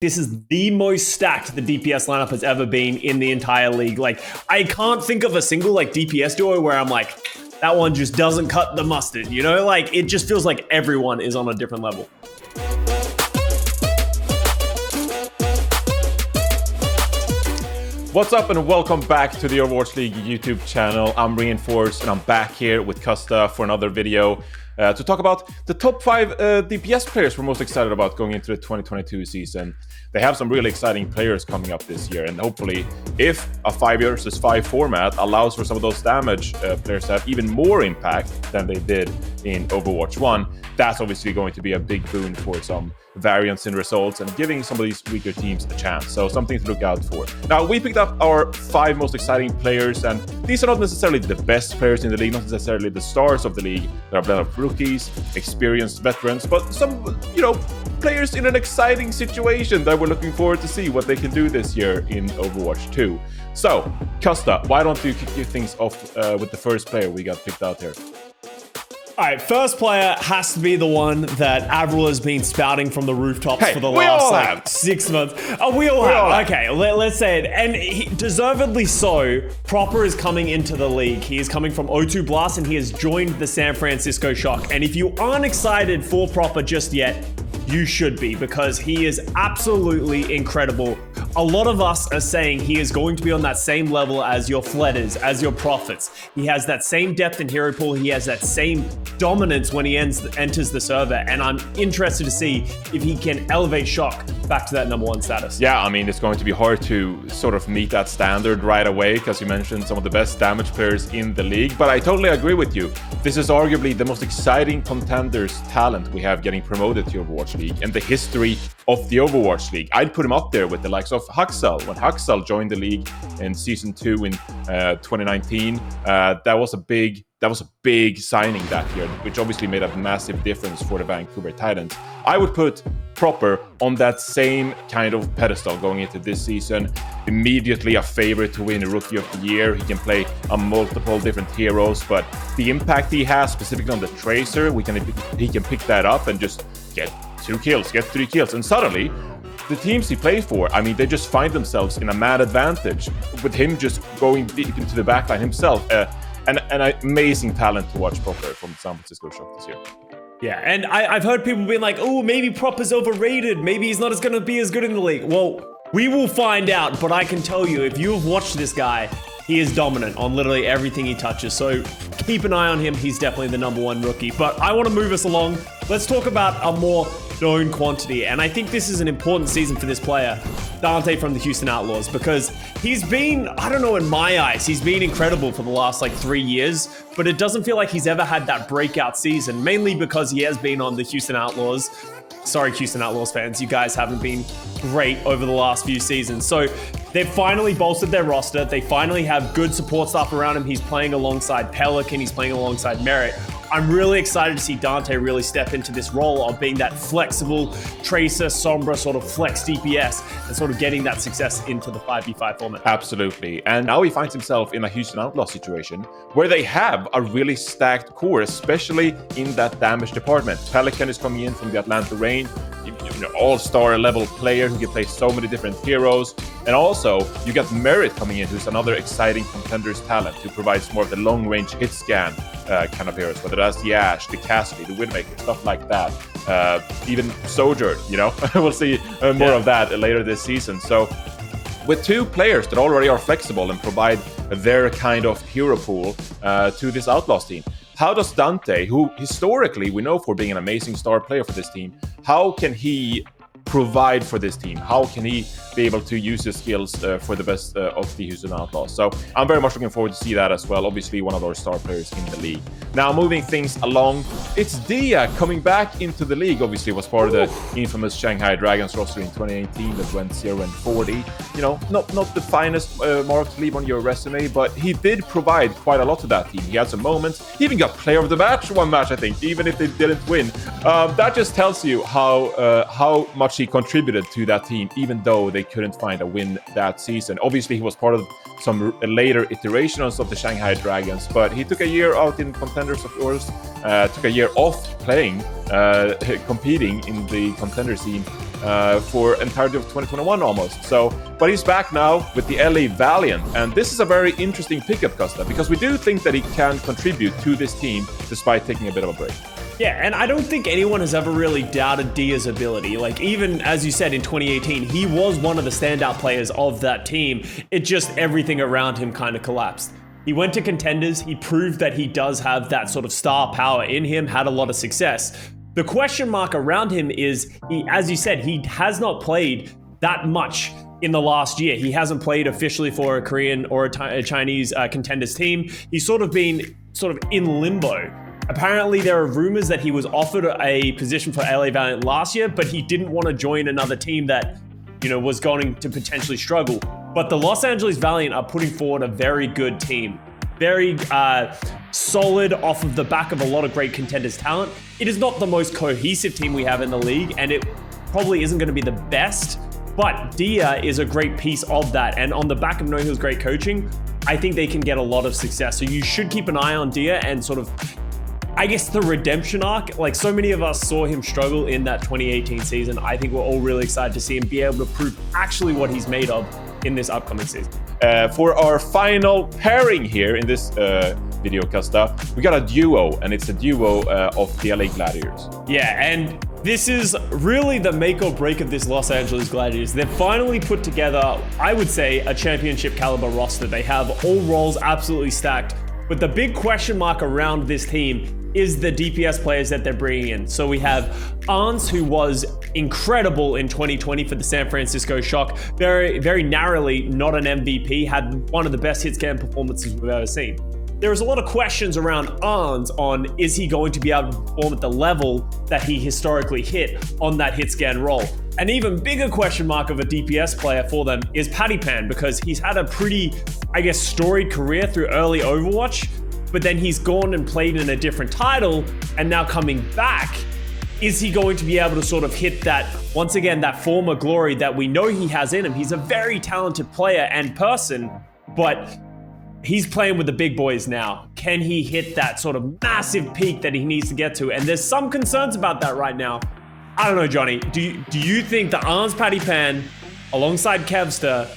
this is the most stacked the DPS lineup has ever been in the entire league. Like, I can't think of a single like DPS duo where I'm like, that one just doesn't cut the mustard, you know? Like, it just feels like everyone is on a different level. What's up and welcome back to the Overwatch League YouTube channel. I'm Reinforced and I'm back here with Costa for another video to talk about the top 5 DPS players we're most excited about going into the 2022 season. They have some really exciting players coming up this year, and hopefully if a 5 versus 5 format allows for some of those damage players to have even more impact than they did in Overwatch 1, that's obviously going to be a big boon for some variance in results and giving some of these weaker teams a chance. So something to look out for. Now, we picked up our 5 most exciting players, and these are not necessarily the best players in the league, not necessarily the stars of the league. There are a blend of rookies, experienced veterans, but some, players in an exciting situation that we're looking forward to see what they can do this year in Overwatch 2. So, Costa, why don't you kick things off with the first player we got picked out here? All right, first player has to be the one that Avril has been spouting from the rooftops for the last 6 months. Oh, we all have. Okay, let's say it. And deservedly so, Proper is coming into the league. He is coming from O2 Blast and he has joined the San Francisco Shock. And if you aren't excited for Proper just yet, you should be, because he is absolutely incredible. A lot of us are saying he is going to be on that same level as your Fletters, as your Prophets. He has that same depth in hero pool. He has that same dominance when he enters the server. And I'm interested to see if he can elevate Shock back to that #1 status. Yeah, I mean, it's going to be hard to sort of meet that standard right away, because you mentioned some of the best damage players in the league. But I totally agree with you. This is arguably the most exciting contenders talent we have getting promoted to Overwatch League and the history of the Overwatch League. I'd put him up there with the likes of Huxel. When Huxel joined the league in Season 2 in 2019, that was a big signing that year, which obviously made a massive difference for the Vancouver Titans. I would put Proper on that same kind of pedestal going into this season. Immediately a favorite to win Rookie of the Year. He can play on multiple different heroes, but the impact he has specifically on the Tracer, he can pick that up and just get 2 kills, get 3 kills, and suddenly the teams he plays for, I mean, they just find themselves in a mad advantage with him just going deep into the backline himself. An amazing talent to watch Proper from San Francisco Shock this year. Yeah, and I've heard people being like, oh, maybe Proper's overrated. Maybe he's not going to be as good in the league. Well, we will find out, but I can tell you, if you have watched this guy, he is dominant on literally everything he touches. So keep an eye on him. He's definitely the #1 rookie. But I want to move us along. Let's talk about a more known quantity. And I think this is an important season for this player, Dante from the Houston Outlaws, because he's been, I don't know, in my eyes, he's been incredible for the last 3 years, but it doesn't feel like he's ever had that breakout season, mainly because he has been on the Houston Outlaws. Sorry, Houston Outlaws fans, you guys haven't been great over the last few seasons. So they've finally bolstered their roster. They finally have good support staff around him. He's playing alongside Pelican. He's playing alongside Merit. I'm really excited to see Dante really step into this role of being that flexible Tracer, Sombra sort of flex DPS and sort of getting that success into the 5v5 format. Absolutely. And now he finds himself in a Houston Outlaws situation where they have a really stacked core, especially in that damage department. Pelican is coming in from the Atlanta Reign, all-star level player who can play so many different heroes. And also, you got Merit coming in, who's another exciting contenders talent who provides more of the long-range hit scan kind of heroes, whether that's the Ashe, the Cassidy, the Widowmaker, stuff like that. Even Sojourn, we'll see more of that later this season. So with 2 players that already are flexible and provide their kind of hero pool to this Outlaws team, how does Dante, who historically we know for being an amazing star player for this team, how can he provide for this team? How can he be able to use his skills for the best of the Houston Outlaws? So I'm very much looking forward to see that as well. Obviously, one of our star players in the league. Now, moving things along, it's Dia coming back into the league. Obviously, was part of the infamous Shanghai Dragons roster in 2018 that went 0-40. Not the finest mark to leave on your resume, but he did provide quite a lot to that team. He had some moments. He even got player of the match one match, I think, even if they didn't win. That just tells you how much he contributed to that team, even though they couldn't find a win that season. Obviously, he was part of some later iterations of the Shanghai Dragons, but he took a year out in contenders, of course, took a year off playing, competing in the contender scene for entirety of 2021 almost. So, but he's back now with the LA Valiant, and this is a very interesting pickup, Costa, because we do think that he can contribute to this team despite taking a bit of a break. Yeah, and I don't think anyone has ever really doubted Dia's ability. Like, even as you said in 2018, he was one of the standout players of that team. It just everything around him kind of collapsed. He went to contenders. He proved that he does have that sort of star power in him, had a lot of success. The question mark around him is, as you said, he has not played that much in the last year. He hasn't played officially for a Korean or a Chinese contenders team. He's sort of been in limbo. Apparently, there are rumors that he was offered a position for LA Valiant last year, but he didn't want to join another team that, was going to potentially struggle. But the Los Angeles Valiant are putting forward a very good team. Very solid off of the back of a lot of great contenders talent. It is not the most cohesive team we have in the league, and it probably isn't going to be the best, but Dia is a great piece of that. And on the back of No Hill's great coaching, I think they can get a lot of success. So you should keep an eye on Dia and sort of, I guess, the redemption arc. Like, so many of us saw him struggle in that 2018 season. I think we're all really excited to see him be able to prove actually what he's made of in this upcoming season. For our final pairing here in this video, Costa, we got a duo, and it's a duo of the LA Gladiators. Yeah, and this is really the make or break of this Los Angeles Gladiators. They've finally put together, I would say, a championship caliber roster. They have all roles absolutely stacked. But the big question mark around this team is the DPS players that they're bringing in. So we have Arns, who was incredible in 2020 for the San Francisco Shock. Very, very narrowly not an MVP, had one of the best hit scan performances we've ever seen. There's a lot of questions around Arns on, is he going to be able to perform at the level that he historically hit on that hit scan role? An even bigger question mark of a DPS player for them is Patty Pan, because he's had a pretty, I guess, storied career through early Overwatch, but then he's gone and played in a different title, and now coming back, is he going to be able to sort of hit that, once again, that former glory that we know he has in him? He's a very talented player and person, but he's playing with the big boys now. Can he hit that sort of massive peak that he needs to get to? And there's some concerns about that right now. I don't know, Johnny. Do you think the Arns Patty Pan alongside Kevster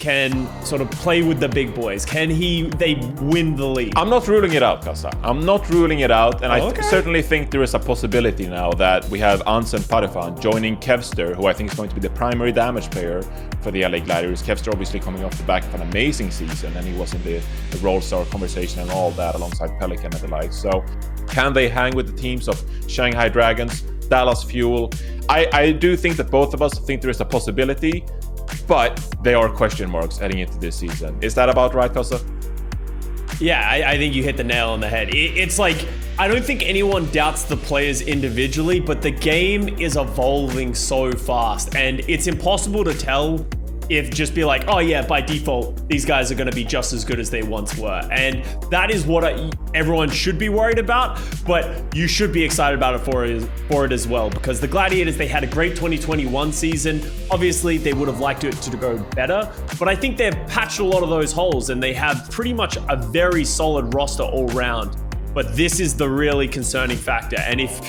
can sort of play with the big boys? Can they win the league? I'm not ruling it out, Kasa. I'm not ruling it out, and I certainly think there is a possibility now that we have Ans and Parifan joining Kevster, who I think is going to be the primary damage player for the LA Gladiators. Kevster obviously coming off the back of an amazing season, and he was in the Role Star conversation and all that alongside Pelican and the like. So can they hang with the teams of Shanghai Dragons, Dallas Fuel? I do think that both of us think there is a possibility, but they are question marks heading into this season. Is that about right, Kosa? Yeah, I think you hit the nail on the head. It's like, I don't think anyone doubts the players individually, but the game is evolving so fast, and it's impossible to tell if just be like, oh yeah, by default, these guys are going to be just as good as they once were. And that is what everyone should be worried about, but you should be excited about it for it as well, because the Gladiators, they had a great 2021 season. Obviously, they would have liked it to go better, but I think they've patched a lot of those holes, and they have pretty much a very solid roster all round. But this is the really concerning factor, and if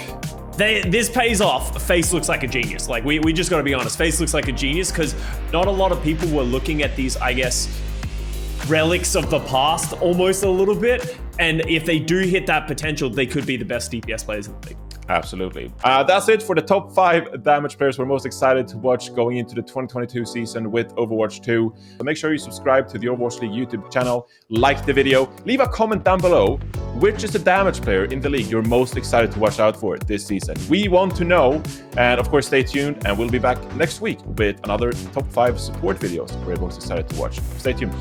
this pays off, FaZe looks like a genius. Like, we just gotta be honest, FaZe looks like a genius, because not a lot of people were looking at these, I guess, relics of the past almost a little bit, and if they do hit that potential, they could be the best DPS players in the league. Absolutely. That's it for the top 5 damage players we're most excited to watch going into the 2022 season with Overwatch 2. So make sure you subscribe to the Overwatch League YouTube channel, like the video, leave a comment down below. Which is the damage player in the league you're most excited to watch out for this season? We want to know. And of course, stay tuned, and we'll be back next week with another top 5 support videos we're most excited to watch. Stay tuned.